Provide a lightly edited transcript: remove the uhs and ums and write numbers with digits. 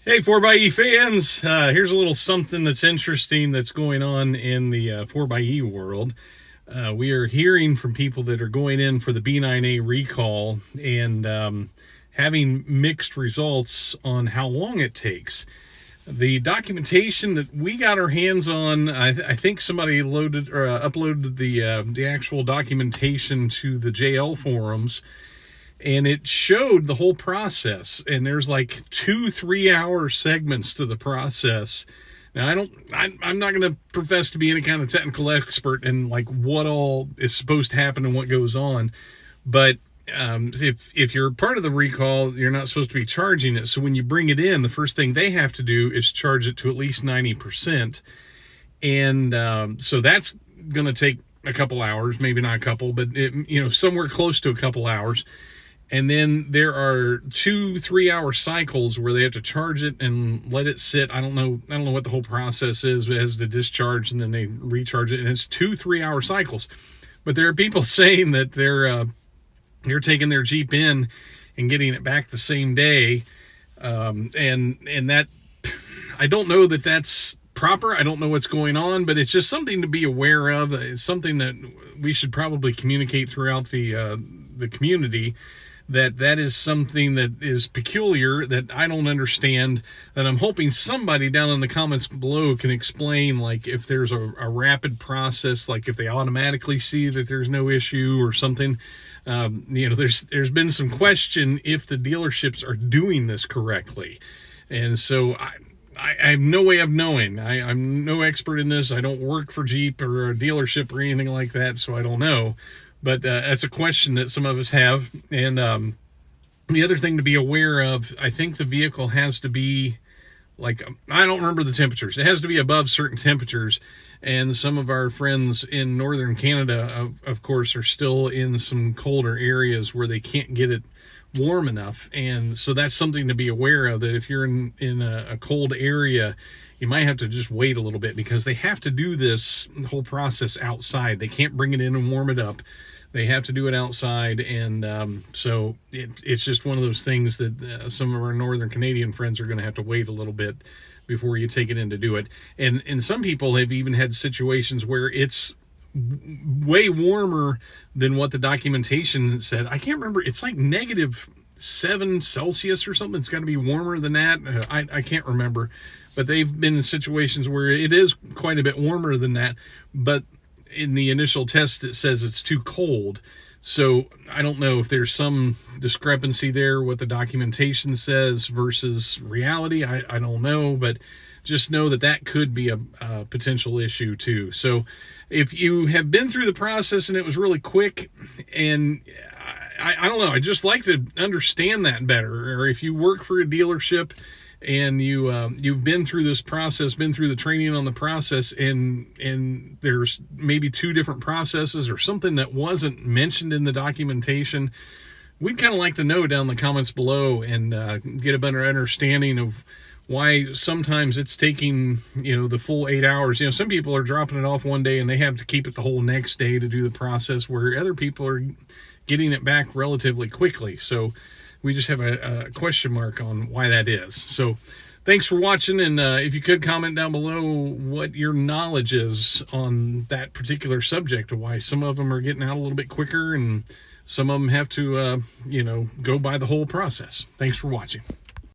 Hey, 4xe fans, here's a little something that's interesting that's going on in the 4xe world. We are hearing from people that are going in for the B9A recall and having mixed results on how long it takes. The documentation that we got our hands on, I think somebody loaded or uploaded the actual documentation to the JL forums, and it showed the whole process, and there's like 2-3 hour segments to the process. Now I'm not going to profess to be any kind of technical expert in like what all is supposed to happen and what goes on, but if you're part of the recall, you're not supposed to be charging it. So when you bring it in, the first thing they have to do is charge it to at least 90%, and so that's going to take a couple hours, maybe not a couple, but somewhere close to a couple hours. And then there are 2-3 hour cycles where they have to charge it and let it sit. I don't know what the whole process is. It has to discharge and then they recharge it, and it's 2-3 hour cycles. But there are people saying that they're taking their Jeep in and getting it back the same day, and that, I don't know that that's proper. I don't know what's going on, but it's just something to be aware of. It's something that we should probably communicate throughout the community. That is something that is peculiar, that I don't understand, that I'm hoping somebody down in the comments below can explain, like if there's a rapid process, like if they automatically see that there's no issue or something. There's been some question if the dealerships are doing this correctly. And so I have no way of knowing. I'm no expert in this. I don't work for Jeep or a dealership or anything like that, so I don't know. But that's a question that some of us have. And the other thing to be aware of, I think the vehicle has to be, like, I don't remember the temperatures. It has to be above certain temperatures. And some of our friends in northern Canada, of course, are still in some colder areas where they can't get it warm enough. And so that's something to be aware of, that if you're in a cold area, you might have to just wait a little bit, because they have to do this whole process outside. They can't bring it in and warm it up. They have to do it outside, and so it's just one of those things that some of our northern Canadian friends are going to have to wait a little bit before you take it in to do it. And some people have even had situations where it's way warmer than what the documentation said. I can't remember. It's like -7 Celsius or something. It's got to be warmer than that. I can't remember. But they've been in situations where it is quite a bit warmer than that. But in the initial test, it says it's too cold. So I don't know if there's some discrepancy there, what the documentation says versus reality. I don't know, but just know that could be a potential issue too. So if you have been through the process and it was really quick, and I don't know, I'd just like to understand that better. Or if you work for a dealership and you've been through this process, been through the training on the process, and there's maybe 2 different processes or something that wasn't mentioned in the documentation, we'd kind of like to know down in the comments below and get a better understanding of why sometimes it's taking the full 8 hours. Some people are dropping it off one day and they have to keep it the whole next day to do the process, where other people are getting it back relatively quickly. So we just have a question mark on why that is. So thanks for watching, and if you could comment down below what your knowledge is on that particular subject, of why some of them are getting out a little bit quicker and some of them have to go by the whole process. Thanks for watching.